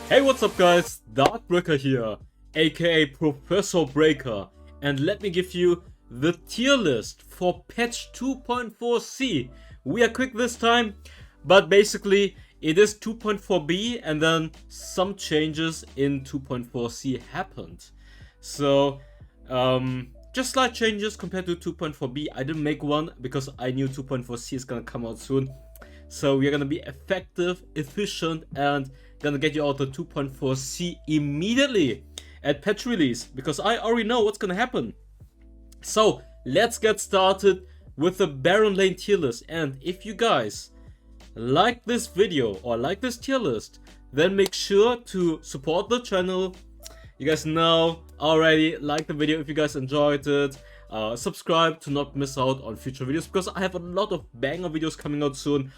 Hey, what's up guys, Darkbreaker here, aka Professor Breaker, and let me give you the tier list for patch 2.4C. We are quick this time, but basically it is 2.4B and then some changes in 2.4C happened. So, just slight changes compared to 2.4B. I didn't make one because I knew 2.4C is gonna come out soon. So we are gonna be effective, efficient, and gonna get you out the 2.4C immediately at patch release, because I already know what's gonna happen. So let's get started with the Baron Lane tier list. And if you guys like this video or like this tier list, then make sure to support the channel. You guys know already, like the video if you guys enjoyed it. Subscribe to not miss out on future videos, because I have a lot of banger videos coming out soon.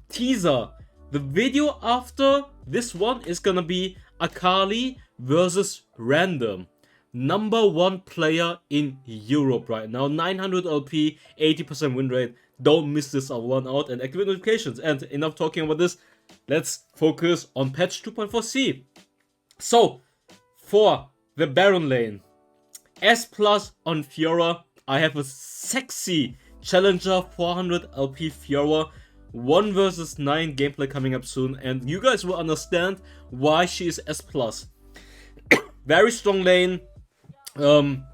Teaser, the video after this one is gonna be Akali versus Random, #1 player in Europe right now, 900 LP, 80% win rate. Don't miss this one out and activate notifications. And enough talking about this, let's focus on patch 2.4C. So for the Baron lane, S+ on Fiora, I have a sexy challenger 400 LP Fiora, 1 vs 9 gameplay coming up soon, and you guys will understand why she is S+. Very strong lane,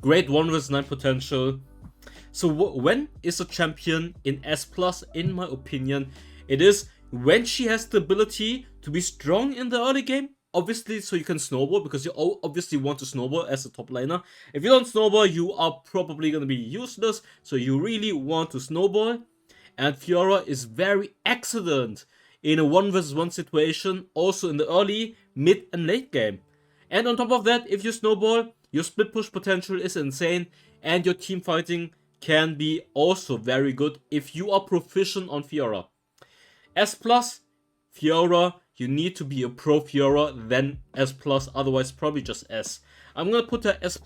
great 1 vs 9 potential. So when is a champion in S+, in my opinion? It is when she has the ability to be strong in the early game. Obviously, so you can snowball, because you obviously want to snowball as a top laner. If you don't snowball, you are probably going to be useless, so you really want to snowball. And Fiora is very excellent in a 1 vs 1 situation, also in the early, mid and late game. And on top of that, if you snowball, your split push potential is insane, and your team fighting can be also very good if you are proficient on Fiora. S+, Fiora, you need to be a pro Fiora, then S+, otherwise probably just S. I'm gonna put a S+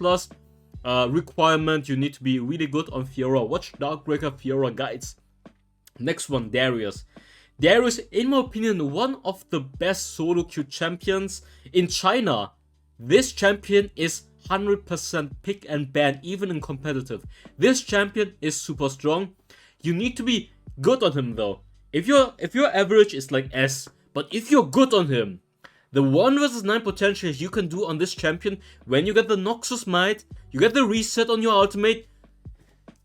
requirement. You need to be really good on Fiora. Watch Darkbreaker Fiora guides. Next one, Darius. Darius, in my opinion, one of the best solo queue champions in China. This champion is 100% pick and ban, even in competitive. This champion is super strong. You need to be good on him though. If your average is like S, but if you're good on him, the 1 vs 9 potential you can do on this champion, when you get the Noxus Might, you get the reset on your ultimate,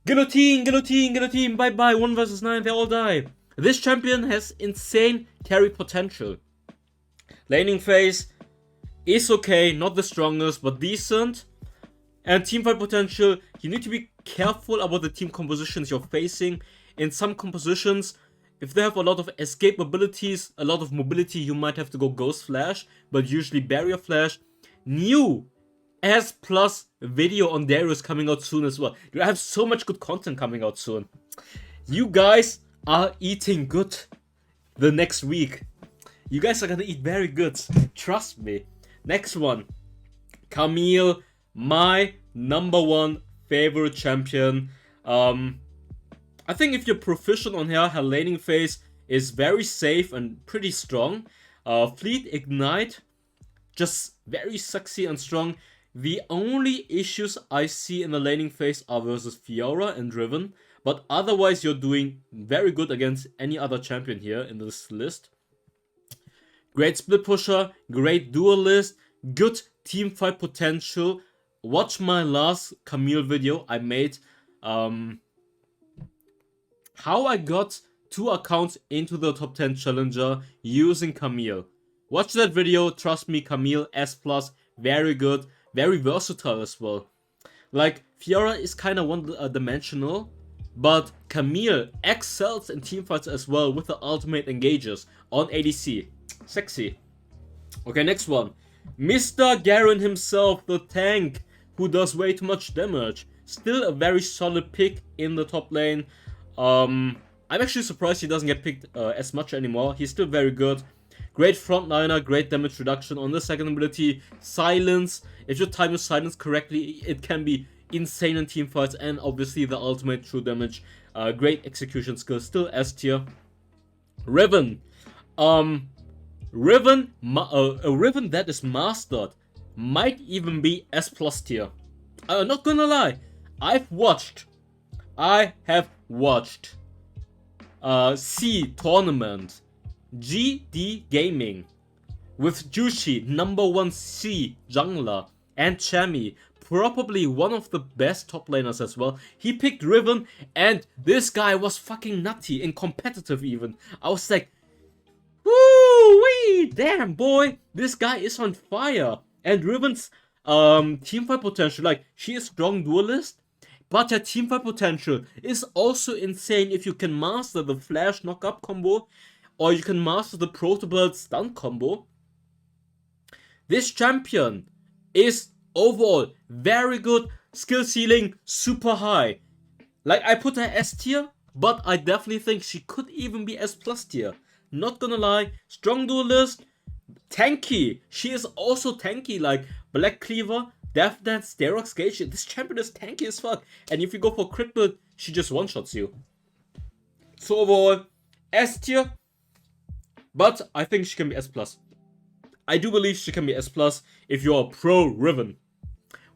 guillotine, guillotine, guillotine, bye bye, 1 vs 9, they all die. This champion has insane carry potential. Laning phase is okay, not the strongest, but decent. And teamfight potential, you need to be careful about the team compositions you're facing. In some compositions, if they have a lot of escape abilities, a lot of mobility, you might have to go Ghost Flash, but usually Barrier Flash. New S+ video on Darius coming out soon as well. You have so much good content coming out soon. You guys are eating good the next week. You guys are gonna eat very good, trust me. Next one, Camille, my #1 favorite champion. I think if you're proficient on her laning phase is very safe and pretty strong. Fleet Ignite, just very sexy and strong. The only issues I see in the laning phase are versus Fiora and Driven, but otherwise you're doing very good against any other champion here in this list. Great split pusher, great duelist, good team fight potential. Watch my last Camille video I made. How I got 2 accounts into the top 10 challenger using Camille. Watch that video, trust me, Camille S+, very good, very versatile as well. Like, Fiora is kind of one-dimensional, but Camille excels in teamfights as well with the ultimate engages on ADC. Sexy. Okay, next one. Mr. Garen himself, the tank, who does way too much damage. Still a very solid pick in the top lane. I'm actually surprised he doesn't get picked as much anymore. He's still very good. Great frontliner, great damage reduction on the second ability. Silence. If you time your silence correctly, it can be insane in teamfights. And obviously the ultimate true damage. Great execution skill. Still S tier. Riven. Riven, a Riven that is mastered might even be S plus tier. Not gonna lie, I have watched C tournament, GD Gaming, with Jushi, #1 C jungler, and Chami, probably one of the best top laners as well. He picked Riven, and this guy was fucking nutty in competitive even. I was like, woo-wee, damn boy, this guy is on fire. And Riven's teamfight potential, like, she is strong duelist, but her teamfight potential is also insane if you can master the flash knock-up combo, or you can master the Protobelt stun combo. This champion is overall very good, skill ceiling super high. Like, I put her S tier, but I definitely think she could even be S plus tier. Not gonna lie, strong duelist, tanky. She is also tanky, like Black Cleaver, Death Dance, Sterox Gage. This champion is tanky as fuck. And if you go for crit build, she just one-shots you. So overall, S tier, but I think she can be S plus. I do believe she can be S plus if you're a pro Riven.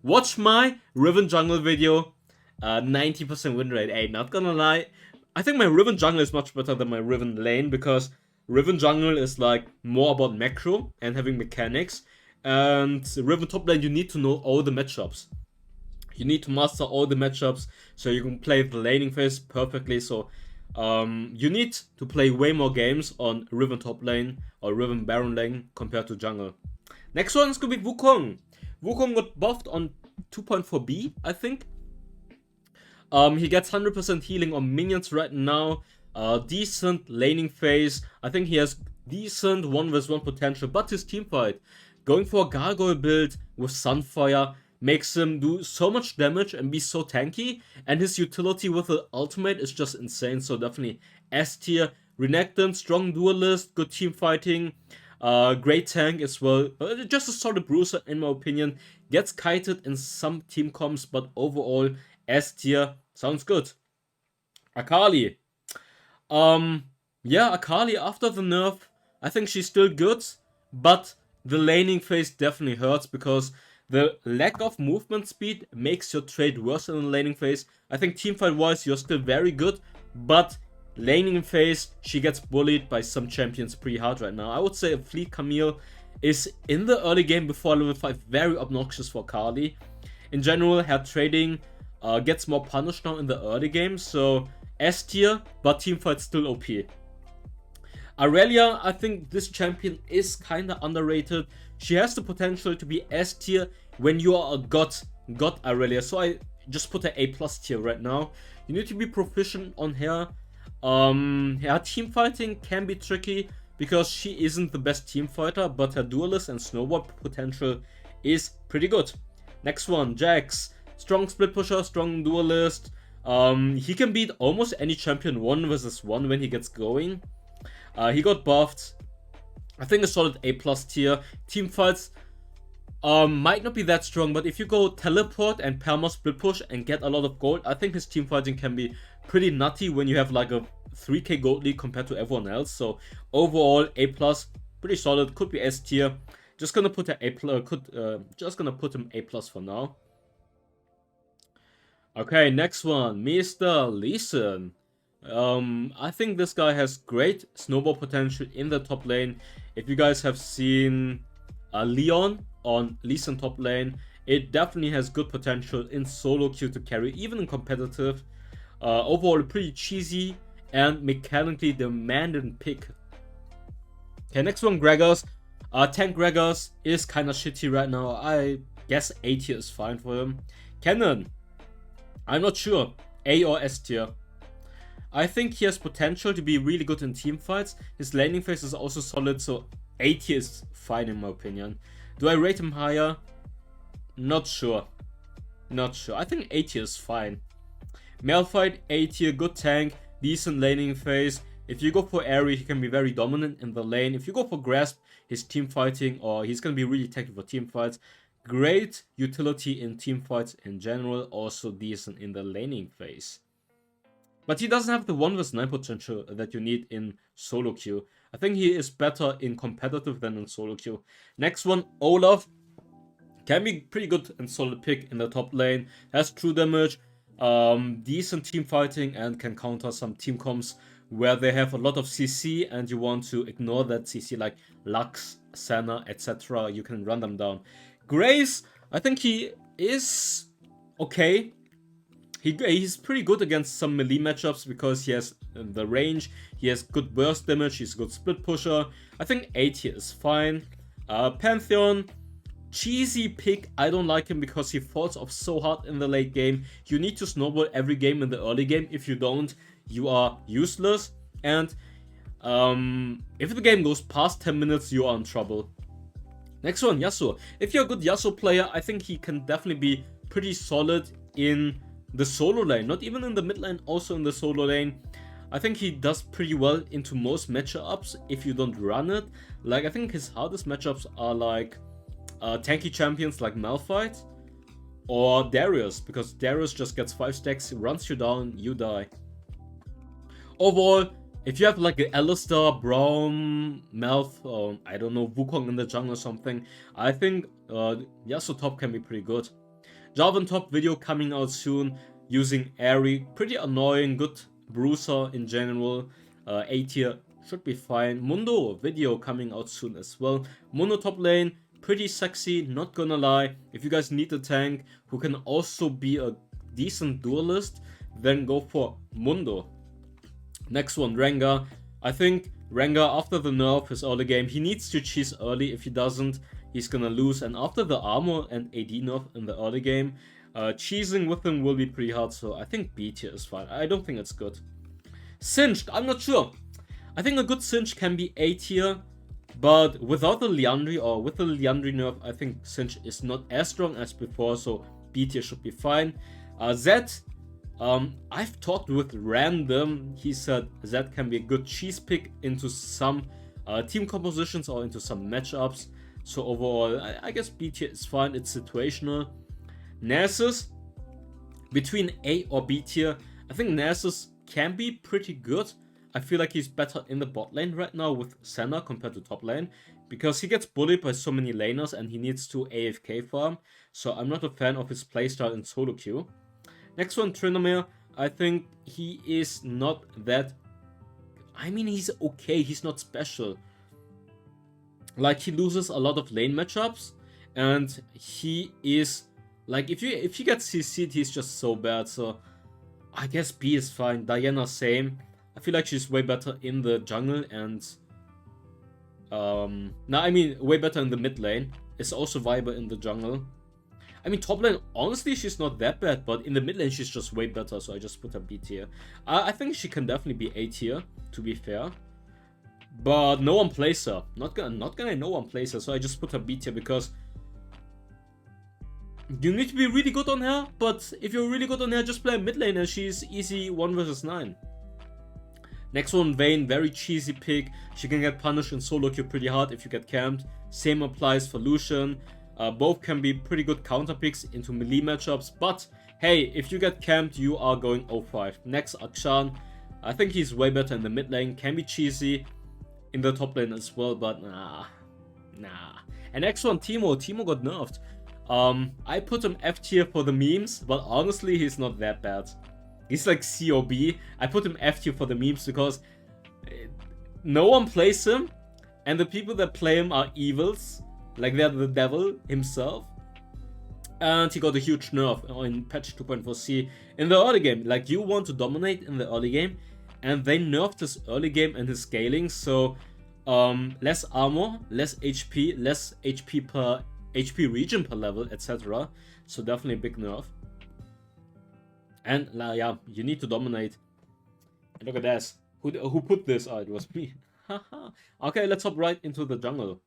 Watch my Riven jungle video. 90% win rate. Hey, not gonna lie, I think my Riven jungle is much better than my Riven lane, because Riven jungle is like more about macro and having mechanics, and Riven top lane you need to know all the matchups. You need to master all the matchups so you can play the laning phase perfectly. So you need to play way more games on Riven top lane or Riven Baron lane compared to jungle. Next one is gonna be Wukong. Wukong got buffed on 2.4B, I think. He gets 100% healing on minions right now. Decent laning phase. I think he has decent 1v1 potential, but his teamfight, going for a gargoyle build with Sunfire, makes him do so much damage and be so tanky, and his utility with the ultimate is just insane. So definitely S tier. Renekton, strong duelist, good team fighting, great tank as well. Just a solid bruiser in my opinion. Gets kited in some team comps, but overall S tier sounds good. Akali. Yeah, Akali after the nerf, I think she's still good, but the laning phase definitely hurts because the lack of movement speed makes your trade worse in the laning phase. I think teamfight wise you're still very good, but laning phase she gets bullied by some champions pretty hard right now. I would say a Fleet Camille is in the early game before level 5 very obnoxious for Akali. In general, her trading gets more punished now in the early game, so S tier, but teamfight still OP. Aurelia, I think this champion is kinda underrated. She has the potential to be S tier when you are a god Aurelia, so I just put her A plus tier right now. You need to be proficient on her. Her team fighting can be tricky because she isn't the best team fighter, but her duelist and snowball potential is pretty good. Next one, Jax. Strong split pusher, strong duelist. He can beat almost any champion 1v1 when he gets going. He got buffed. I think a solid A plus tier. Team fights might not be that strong, but if you go teleport and perma split push and get a lot of gold, I think his team fighting can be pretty nutty when you have like a 3k gold lead compared to everyone else. So overall A plus, pretty solid. Could be S tier. Just gonna put just gonna put him A plus for now. Okay, next one, Mr. Lee Sin. I think this guy has great snowball potential in the top lane. If you guys have seen Leon on Lee Sin top lane, it definitely has good potential in solo queue to carry, even in competitive. Overall, a pretty cheesy and mechanically demanding pick. Okay, next one, Gregors. Tank Gregors is kind of shitty right now. I guess A tier is fine for him. Cannon. I'm not sure. A or S tier. I think he has potential to be really good in team fights. His laning phase is also solid, so A tier is fine in my opinion. Do I rate him higher? Not sure. Not sure. I think A tier is fine. Malphite, A tier, good tank, decent laning phase. If you go for Airy, he can be very dominant in the lane. If you go for Grasp, his team fighting, or he's going to be really technical for team fights. Great utility in team fights in general, also decent in the laning phase. But he doesn't have the 1 vs 9 potential that you need in solo queue. I think he is better in competitive than in solo queue. Next one, Olaf. Can be pretty good and solid pick in the top lane. Has true damage, decent team fighting, and can counter some team comps where they have a lot of CC and you want to ignore that CC, like Lux, Senna, etc. You can run them down. Grace, I think he is okay. He's pretty good against some melee matchups because he has the range, he has good burst damage, he's a good split pusher. I think A tier is fine. Pantheon, cheesy pick. I don't like him because he falls off so hard in the late game. You need to snowball every game in the early game. If you don't, you are useless. And if the game goes past 10 minutes, you are in trouble. Next one, Yasuo. If you're a good Yasuo player, I think he can definitely be pretty solid in the solo lane. Not even in the mid lane, also in the solo lane. I think he does pretty well into most matchups if you don't run it. Like, I think his hardest matchups are like tanky champions like Malphite or Darius, because Darius just gets 5 stacks, runs you down, you die. Overall, if you have like an Alistar, Braum, Malth, or I don't know, Wukong in the jungle or something, I think Yasuo top can be pretty good. Jarvan top video coming out soon using Airy, pretty annoying, good bruiser in general. A tier should be fine. Mundo video coming out soon as well. Mundo top lane, pretty sexy, not gonna lie. If you guys need a tank who can also be a decent duelist, then go for Mundo. Next one, Rengar. I think Rengar, after the nerf his early game, he needs to cheese early. If he doesn't, he's gonna lose. And after the armor and AD nerf in the early game, cheesing with him will be pretty hard. So I think B tier is fine. I don't think it's good. Singed, I'm not sure. I think a good Singed can be A tier. But without the Liandry or with the Liandry nerf, I think Singed is not as strong as before, so B tier should be fine. Zed, I've talked with Random. He said Zed can be a good cheese pick into some team compositions or into some matchups. So overall, I guess B tier is fine. It's situational. Nasus, between A or B tier, I think Nasus can be pretty good. I feel like he's better in the bot lane right now with Senna compared to top lane, because he gets bullied by so many laners and he needs to AFK farm, so I'm not a fan of his playstyle in solo queue. Next one, Tryndamere. I think he is not that... I mean, he's okay, he's not special. Like, he loses a lot of lane matchups, and he is... Like, if you get CC'd, he's just so bad, so... I guess B is fine. Diana, same. I feel like she's way better in the jungle and... I mean, way better in the mid lane. Is also viable in the jungle. I mean, top lane, honestly, she's not that bad, but in the mid lane, she's just way better, so I just put her B tier. I think she can definitely be A tier, to be fair. But no one plays her. Not gonna no one plays her, so I just put her B tier because... You need to be really good on her, but if you're really good on her, just play mid lane and she's easy 1 vs 9. Next one, Vayne, very cheesy pick. She can get punished in solo queue pretty hard if you get camped. Same applies for Lucian. Both can be pretty good counter picks into melee matchups, but hey, if you get camped, you are going 0-5. Next, Akshan. I think he's way better in the mid lane, can be cheesy in the top lane as well, but nah. And next one, Teemo. Teemo got nerfed. I put him F tier for the memes, but honestly, he's not that bad. He's like COB. I put him F tier for the memes because no one plays him, and the people that play him are evils, like they're the devil himself. And he got a huge nerf in patch 2.4C in the early game. Like, you want to dominate in the early game, and they nerfed his early game and his scaling, so less armor, less HP, less HP per HP region per level, etc. So definitely a big nerf. And yeah, you need to dominate. And look at this. Who put this? Oh, it was me. Okay, let's hop right into the jungle.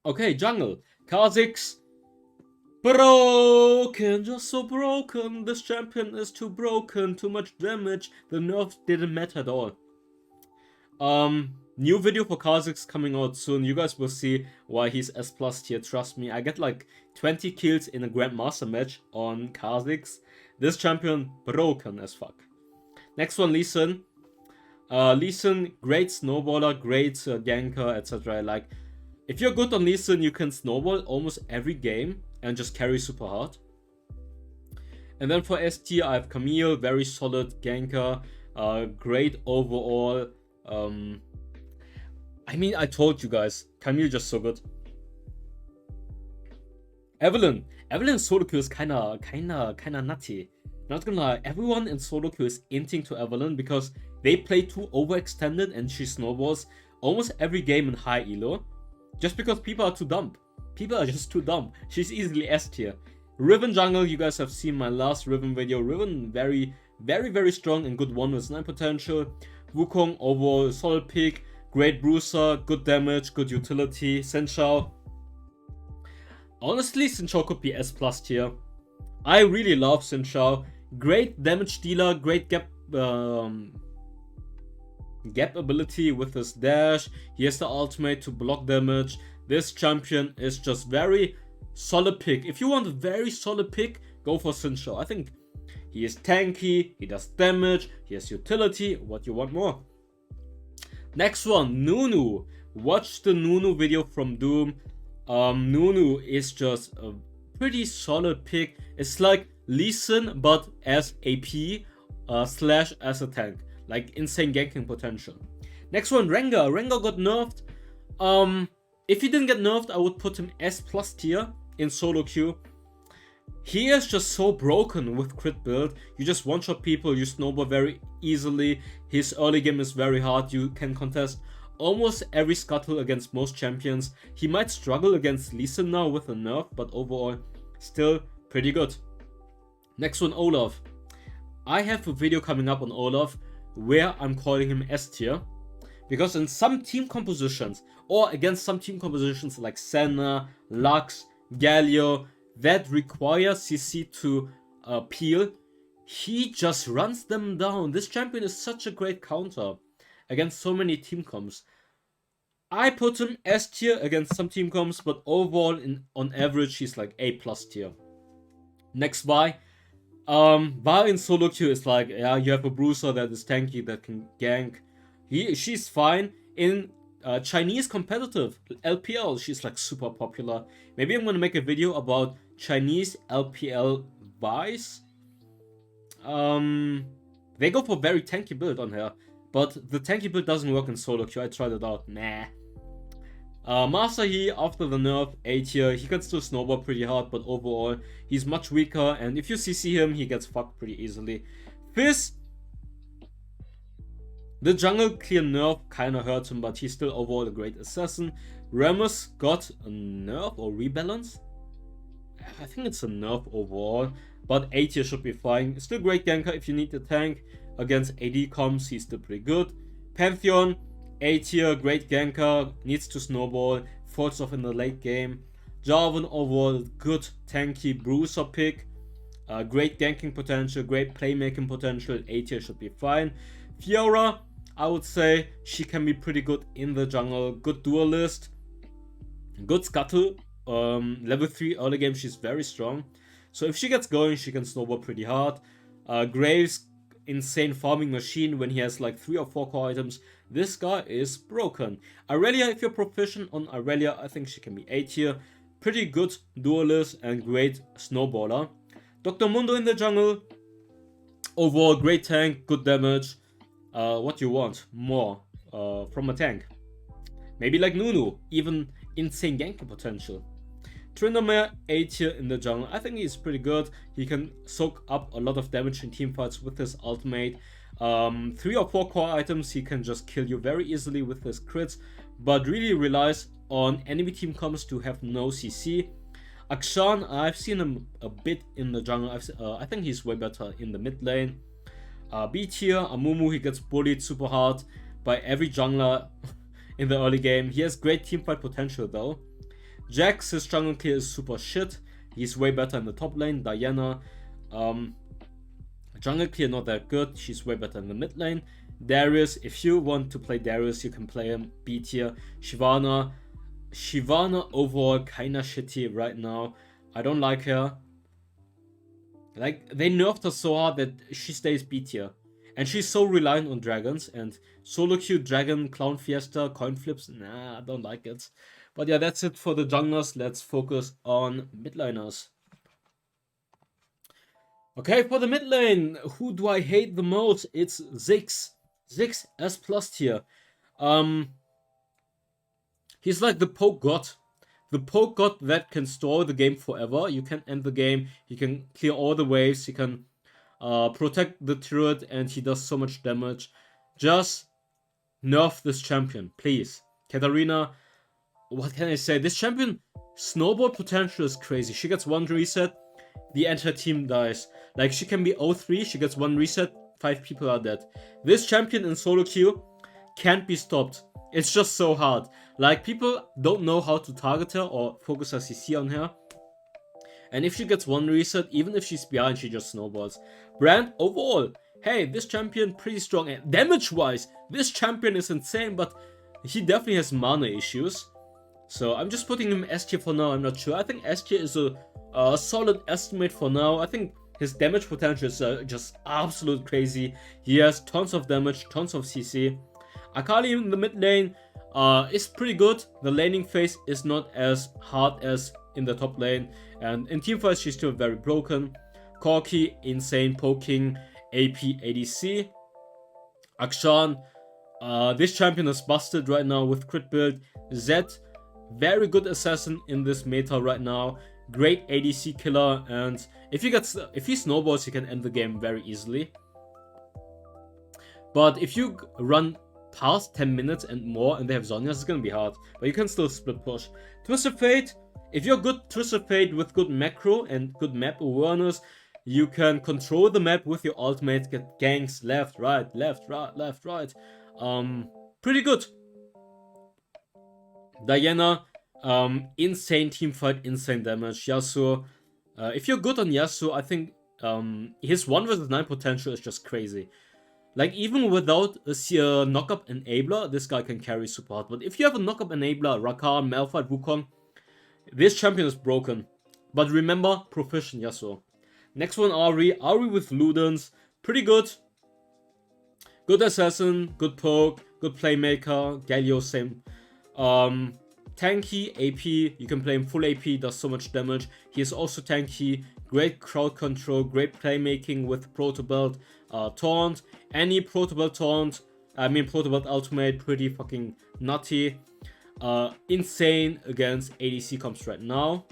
Okay, jungle. Kha'Zix. Broken, just so broken. This champion is too broken. Too much damage. The nerf didn't matter at all. New video for Kha'Zix coming out soon. You guys will see why he's S+ tier. Trust me. I get like 20 kills in a Grandmaster match on Kha'Zix. This champion, broken as fuck. Next one, Lee Sin. Lee Sin, great snowballer, great ganker, etc. Like, if you're good on Lee Sin, you can snowball almost every game and just carry super hard. And then for S tier, I have Camille, very solid ganker, great overall. I mean, I told you guys, Camille just so good. Evelyn solo queue is kinda nutty. Not gonna lie, everyone in solo queue is inting to Evelyn because they play too overextended and she snowballs almost every game in high elo. Just because people are too dumb. People are just too dumb. She's easily S tier. Riven jungle, you guys have seen my last Riven video. Riven very strong and good 1v9 potential. Wukong overall solid pick. Great bruiser, good damage, good utility. Xin Zhao. Honestly, Xin Zhao could be S+ tier. I really love Xin Zhao. Great damage dealer, great gap ability with his dash. He has the ultimate to block damage. This champion is just very solid pick. If you want a very solid pick, go for Xin Zhao. I think he is tanky, he does damage, he has utility. What you want more? Next one, Nunu. Watch the Nunu video from Doom. Nunu is just a pretty solid pick. It's like Lee Sin, but as AP slash as a tank. Like insane ganking potential. Next one, Rengar. Rengar got nerfed. If he didn't get nerfed, I would put him S+ tier in solo queue. He is just so broken with crit build. You just one-shot people, you snowball very easily. His early game is very hard. You can contest almost every scuttle against most champions. He might struggle against Lee Sin now with a nerf, but overall, still pretty good. Next one, Olaf. I have a video coming up on Olaf where I'm calling him S tier. Because in some team compositions, or against some team compositions like Senna, Lux, Galio, that require CC to peel, he just runs them down. This champion is such a great counter against so many team comps. I put him S tier against some team comps, but overall, on average, he's like A+ tier. Next, Vi. Vi in solo queue is like, yeah, you have a bruiser that is tanky, that can gank. She's fine. In Chinese competitive LPL, she's like super popular. Maybe I'm gonna make a video about Chinese LPL Vi's. They go for very tanky build on her, but the tanky build doesn't work in solo queue. I tried it out. Nah. Master Yi, after the nerf, A tier. He can still snowball pretty hard, but overall, he's much weaker. And if you CC him, he gets fucked pretty easily. Fizz, the jungle clear nerf kinda hurts him, but he's still overall a great assassin. Rammus got a nerf or rebalance? I think it's a nerf overall, but A tier should be fine. Still great ganker if you need the tank. Against AD comps, he's still pretty good. Pantheon, A tier, great ganker, needs to snowball, falls off in the late game. Jarvan overall, good tanky bruiser pick. Great ganking potential, great playmaking potential. A tier should be fine. Fiora, I would say she can be pretty good in the jungle. Good duelist, good scuttle. Level 3 early game, she's very strong. So if she gets going, she can snowball pretty hard. Graves, insane farming machine when he has like 3 or 4 core items. This guy is broken. Irelia, if you're proficient on Irelia, I think she can be A tier. Pretty good duelist and great snowballer. Dr. Mundo in the jungle. Overall, great tank, good damage. What you want more from a tank? Maybe like Nunu, even insane ganking potential. Tryndamere, A tier in the jungle. I think he's pretty good. He can soak up a lot of damage in teamfights with his ultimate. 3 or 4 core items, he can just kill you very easily with his crits, but really relies on enemy team comps to have no CC. Akshan, I've seen him a bit in the jungle. I think he's way better in the mid lane. B tier, Amumu, he gets bullied super hard by every jungler in the early game. He has great teamfight potential though. Jax, his jungle clear is super shit. He's way better in the top lane. Diana, jungle clear not that good. She's way better in the mid lane. Darius, if you want to play Darius, you can play him B tier. Shyvana overall kinda shitty right now. I don't like her. Like, they nerfed her so hard that she stays B tier. And she's so reliant on dragons, and solo queue, dragon, clown fiesta, coin flips, nah, I don't like it. But yeah, that's it for the junglers. Let's focus on mid laners. Okay, for the mid lane, who do I hate the most? It's Ziggs. Ziggs S plus tier. He's like the poke god. The poke god that can stall the game forever. You can end the game, he can clear all the waves, he can protect the turret, and he does so much damage. Just nerf this champion, please. Katarina, what can I say? This champion snowball potential is crazy. She gets one reset, the entire team dies. Like, she can be 0-3, she gets one reset, 5 people are dead. This champion in solo queue can't be stopped. It's just so hard. Like, people don't know how to target her or focus a CC on her. And if she gets one reset, even if she's behind, she just snowballs. Brand, overall, hey, this champion pretty strong. And damage-wise, this champion is insane, but he definitely has mana issues. So I'm just putting him S tier for now, I'm not sure. I think S tier is a solid estimate for now. I think his damage potential is just absolute crazy. He has tons of damage, tons of CC. Akali in the mid lane is pretty good. The laning phase is not as hard as in the top lane. And in teamfights, she's still very broken. Corki, insane poking, AP, ADC. Akshan, this champion is busted right now with crit build. Zed, very good assassin in this meta right now. Great ADC killer, and if he snowballs, he can end the game very easily. But if you run past 10 minutes and more and they have Zhonya's, it's gonna be hard. But you can still split push. Twisted Fate, if you're good Twisted Fate with good macro and good map awareness, you can control the map with your ultimate, get ganks left, right, left, right, left, right. Pretty good. Diana, insane teamfight, insane damage. Yasuo, if you're good on Yasuo, I think his 1 vs 9 potential is just crazy. Like, even without a knock-up enabler, this guy can carry super hard. But if you have a knock-up enabler, Rakan, Malphite, Wukong, this champion is broken. But remember, proficient Yasuo. Next one, Ahri. Ahri with Ludens, pretty good. Good assassin, good poke, good playmaker. Galio, same. Tanky, AP, you can play him full AP, does so much damage. He is also tanky, great crowd control, great playmaking with Proto Belt, Taunt. Any Proto Belt Taunt, Proto Belt Ultimate, pretty fucking nutty. Insane against ADC comps right now.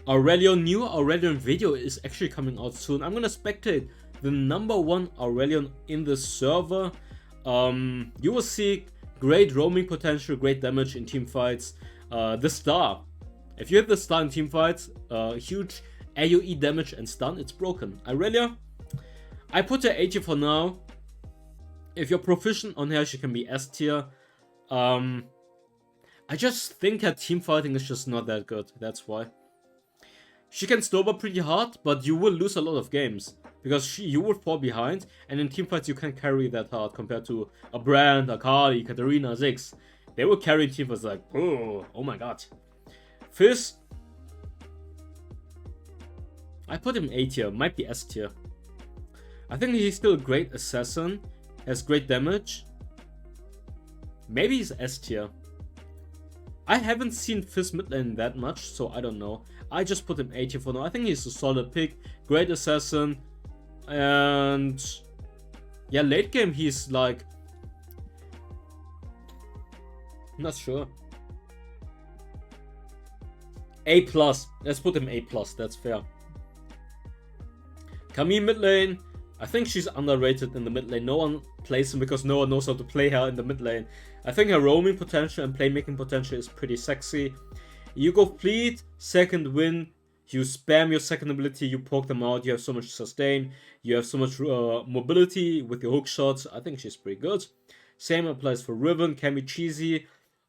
Aurelion, new Aurelion video is actually coming out soon. I'm gonna spectate the #1 Aurelion in the server. You will see great roaming potential, great damage in teamfights. The star. If you hit the star in teamfights, huge AoE damage and stun, it's broken. Aurelia, I put her A tier for now. If you're proficient on her, she can be S tier. I just think her teamfighting is just not that good, that's why. She can snowball pretty hard, but you will lose a lot of games. Because you will fall behind, and in teamfights you can't carry that hard compared to a Brand, Akali, Katarina, Ziggs. They will carry teamfights like, oh my god. Fizz, I put him A tier, might be S tier. I think he's still a great assassin, has great damage. Maybe he's S tier. I haven't seen Fizz mid lane that much, so I don't know. I just put him A tier for now. I think he's a solid pick, great assassin. And yeah, late game he's like, not sure. A+, let's put him A+, that's fair. Camille mid lane, I think she's underrated in the mid lane. No one plays him because no one knows how to play her in the mid lane. I think her roaming potential and playmaking potential is pretty sexy. You go fleet, second win, you spam your second ability, you poke them out, you have so much sustain, you have so much mobility with your hook shots. I think she's pretty good. Same applies for Riven, can be cheesy.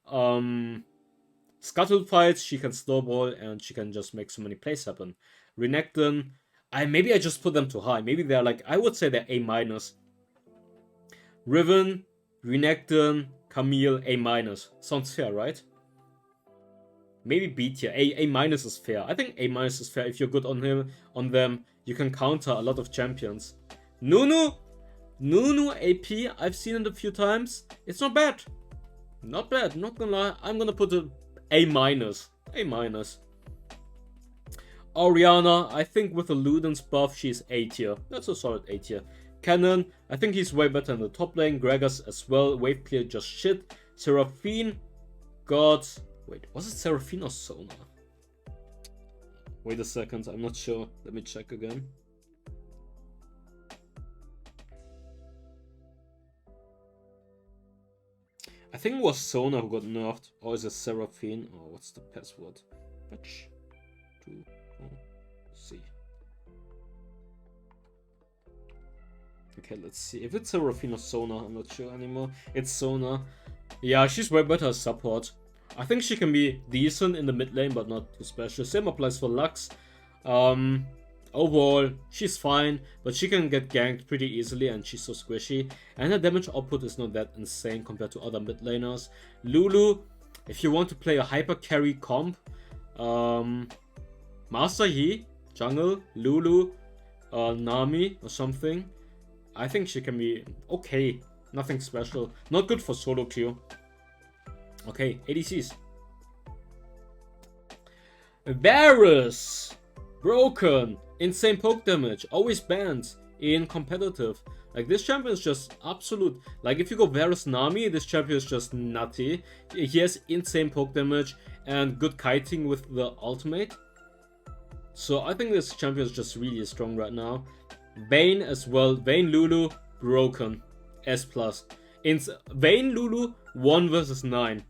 Scuttle fights, she can snowball and she can just make so many plays happen. Renekton, maybe I just put them too high. Maybe they're like, I would say they're A-. Riven, Renekton, Camille, A-. Sounds fair, right? maybe B tier. A minus is fair. I think A minus is fair. If you're good on them, you can counter a lot of champions. Nunu AP, I've seen it a few times. It's not bad. Not bad, not gonna lie. I'm gonna put it A minus. A minus. Orianna, I think with the Luden's buff, she's A tier. That's a solid A tier. Cannon, I think he's way better in the top lane. Gragas as well. Wave clear, just shit. Seraphine, God. Wait, was it Seraphine or Sona? Wait a second, I'm not sure. Let me check again. I think it was Sona who got nerfed. Or is it Seraphine? Oh, what's the password? Patch 2.4C. Okay, let's see. If it's Seraphine or Sona, I'm not sure anymore. It's Sona. Yeah, she's way better as support. I think she can be decent in the mid lane, but not too special. Same applies for Lux. Overall, she's fine, but she can get ganked pretty easily and she's so squishy. And her damage output is not that insane compared to other mid laners. Lulu, if you want to play a hyper carry comp, Master Yi, jungle, Lulu, Nami or something. I think she can be okay. Nothing special. Not good for solo queue. Okay, ADCs. Varus, broken, insane poke damage, always banned in competitive. Like, this champion is just absolute. Like, if you go Varus Nami, this champion is just nutty. He has insane poke damage and good kiting with the ultimate. So I think this champion is just really strong right now. Vayne as well. Vayne Lulu, broken. S+. Vayne Lulu, 1 versus 9.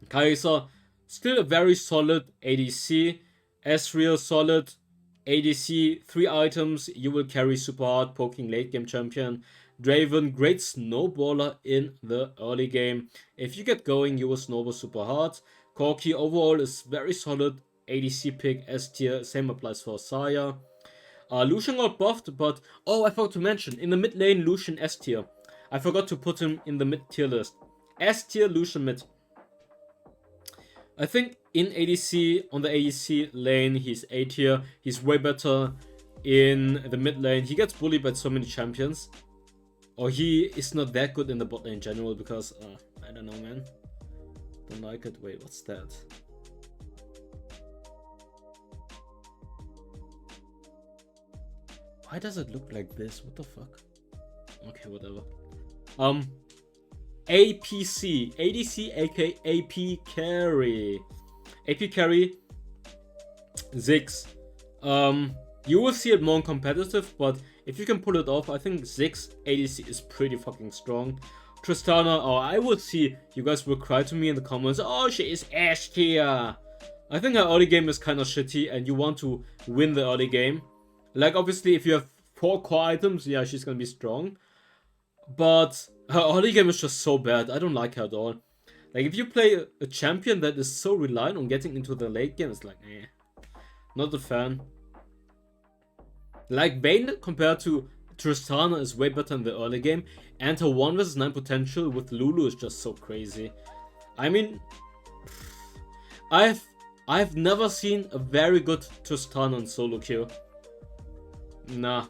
Kai'Sa, still a very solid ADC. Ezreal, solid ADC. 3 items, you will carry super hard, poking late game champion. Draven, great snowballer in the early game. If you get going, you will snowball super hard. Corki overall is very solid ADC pick, S tier. Same applies for Saya. Lucian got buffed, but oh, I forgot to mention, in the mid lane, Lucian S tier. I forgot to put him in the mid tier list. S tier, Lucian mid. I think in ADC, on the ADC lane, he's A tier. He's way better in the mid lane. He gets bullied by so many champions. Or he is not that good in the bot lane in general because, I don't know, man. Don't like it. Wait, what's that? Why does it look like this? What the fuck? Okay, whatever. APC. ADC, aka AP carry. AP carry. Ziggs. You will see it more competitive, but if you can pull it off, I think Ziggs ADC is pretty fucking strong. Tristana, oh, I would see you guys will cry to me in the comments. Oh, she is S tier. I think her early game is kind of shitty, and you want to win the early game. Like, obviously, if you have 4 core items, yeah, she's gonna be strong. But her early game is just so bad. I don't like her at all. Like, if you play a champion that is so reliant on getting into the late game, it's like, eh. Not a fan. Like, Vayne compared to Tristana is way better in the early game. And her 1 vs 9 potential with Lulu is just so crazy. I mean, I've never seen a very good Tristana in solo queue. Nah.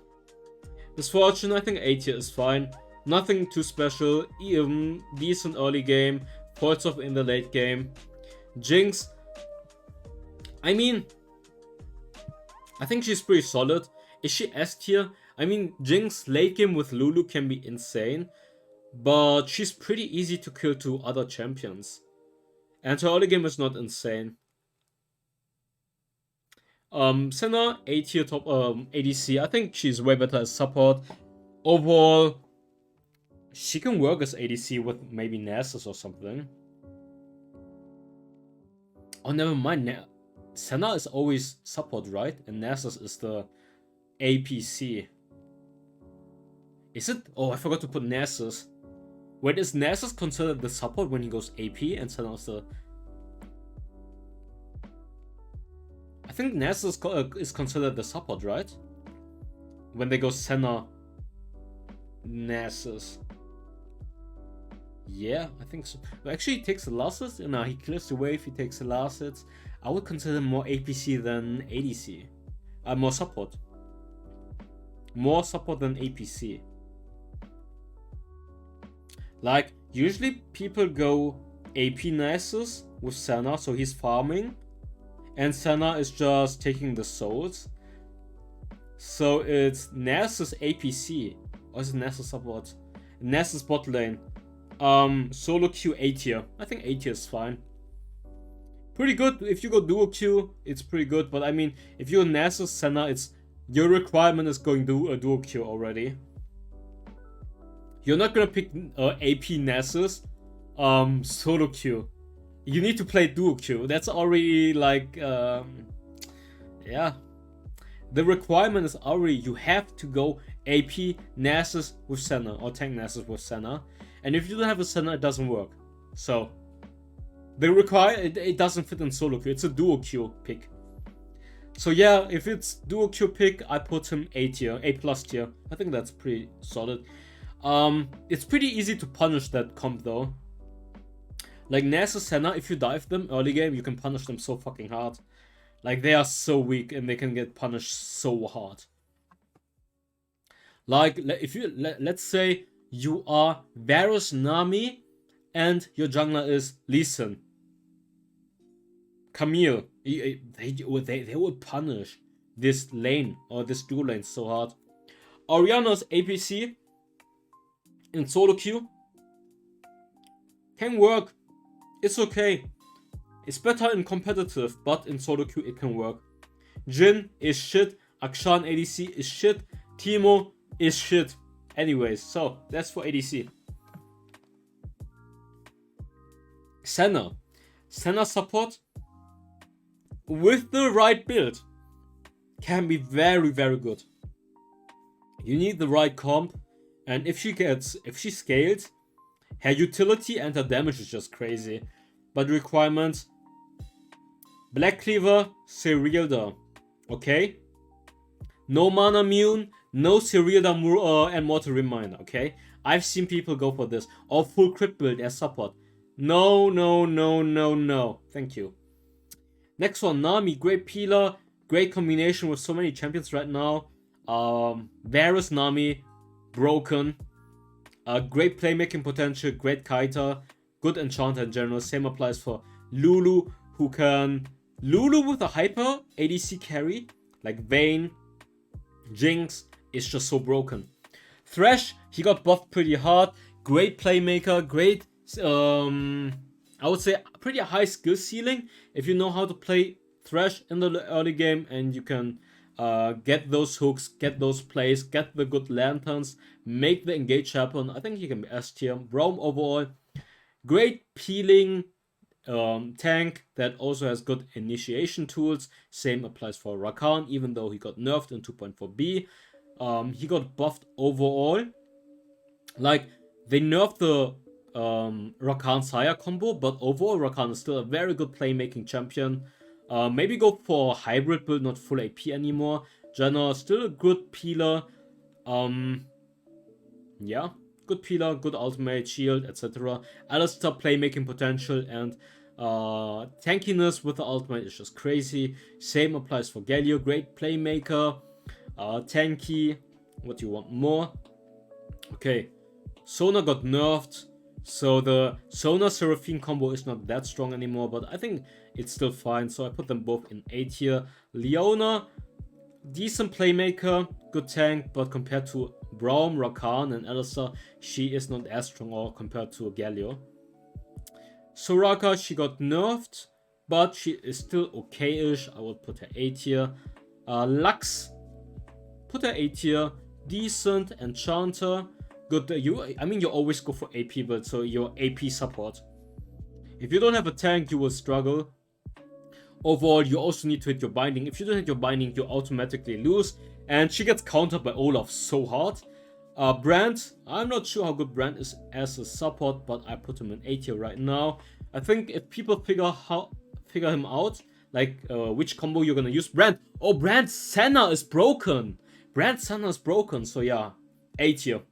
Misfortune, I think A tier is fine. Nothing too special. Even decent early game. Points off in the late game. Jinx. I mean, I think she's pretty solid. Is she S tier? I mean, Jinx late game with Lulu can be insane. But she's pretty easy to kill to other champions. And her early game is not insane. Senna, A tier top ADC. I think she's way better as support. Overall, she can work as ADC with maybe Nasus or something. Oh, never mind. Senna is always support, right? And Nasus is the APC. Is it? Oh, I forgot to put Nasus. Wait, is Nasus considered the support when he goes AP and Senna is the... I think Nasus is considered the support, right? When they go Senna, Nasus. Yeah, I think so. But actually, he takes the last hits. No, he clears the wave, he takes the last hits. I would consider him more APC than ADC. More support. More support than APC. Like, usually people go AP Nasus with Senna, so he's farming. And Senna is just taking the souls. So it's Nasus APC. Or is it Nasus support? Nasus bot lane. Solo Q A tier. I think A tier is fine. Pretty good. If you go duo Q, it's pretty good. But I mean, if you're Nasus Senna, it's your requirement is going to a duo Q already. You're not gonna pick AP Nasus solo Q. You need to play duo Q. That's already like yeah. The requirement is already you have to go AP Nasus with Senna or tank Nasus with Senna. And if you don't have a Senna, it doesn't work. So it doesn't fit in solo queue. It's a duo queue pick. So yeah, if it's duo queue pick, I put him A tier, A plus tier. I think that's pretty solid. It's pretty easy to punish that comp though. Like Nasus Senna, if you dive them early game, you can punish them so fucking hard. Like they are so weak and they can get punished so hard. Like if you let's say you are Varus Nami and your jungler is Lee Sin. Camille, they will punish this lane or this dual lane so hard. Orianna's APC in solo queue can work. It's okay. It's better in competitive, but in solo queue it can work. Jhin is shit. Akshan ADC is shit. Teemo is shit. Anyways, so that's for ADC. Senna support with the right build can be very, very good. You need the right comp, and if she scales, her utility and her damage is just crazy. But requirements: Black Cleaver, Serialda, okay? No Mana Mune, no Serialda and Mortal Reminder, okay? I've seen people go for this, or full crit build as support. No. Thank you. Next one, Nami, great peeler, great combination with so many champions right now. Varus Nami, broken. Great playmaking potential, great kiter, good enchanter in general. Same applies for Lulu, who can... Lulu with a hyper ADC carry, like Vayne, Jinx, is just so broken. Thresh, he got buffed pretty hard. Great playmaker, great... I would say pretty high skill ceiling if you know how to play Thresh in the early game and you can get those hooks, get those plays, get the good lanterns, make the engage happen. I think he can be S tier. Braum overall, great peeling tank that also has good initiation tools. Same applies for Rakan, even though he got nerfed in 2.4B. He got buffed overall. Like, they nerfed the Rakan Saya combo, but overall Rakan is still a very good playmaking champion. Maybe go for hybrid build, not full AP anymore. Janna, still a good peeler. Yeah, good peeler, good ultimate, shield, etc. Alistar playmaking potential and tankiness with the ultimate is just crazy. Same applies for Galio, great playmaker, tanky. What do you want more? Okay, Sona got nerfed. So the Sona Seraphine combo is not that strong anymore, but I think it's still fine. So I put them both in A tier. Leona, decent playmaker, good tank, but compared to Braum, Rakan, and Alistar, she is not as strong or compared to Galio. Soraka, she got nerfed, but she is still okay-ish. I would put her A tier. Lux, put her A tier. Decent enchanter. Good, you always go for AP build, so you're AP support. If you don't have a tank, you will struggle. Overall, you also need to hit your binding. If you don't hit your binding, you automatically lose. And she gets countered by Olaf so hard. Brand, I'm not sure how good Brand is as a support, but I put him in A tier right now. I think if people figure him out, like which combo you're gonna use, Brand. Oh, Brand Senna is broken. Brand Senna is broken, so yeah, A tier.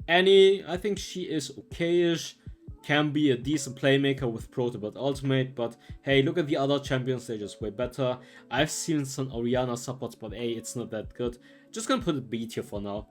Annie, I think she is okay-ish. Can be a decent playmaker with Protobot Ultimate, but hey, look at the other champions, they're just way better. I've seen some Orianna supports, but hey, it's not that good. Just gonna put a B tier for now.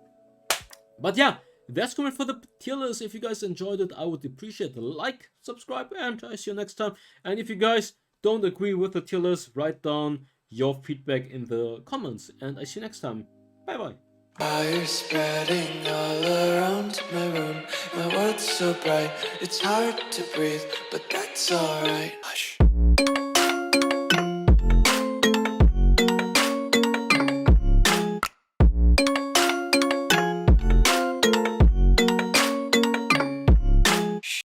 But yeah, that's coming for the tier list. If you guys enjoyed it, I would appreciate a like, subscribe, and I see you next time. And if you guys don't agree with the tier list, write down your feedback in the comments, and I see you next time. Bye bye. Fire spreading all around my room. My world's so bright, it's hard to breathe, but that's alright.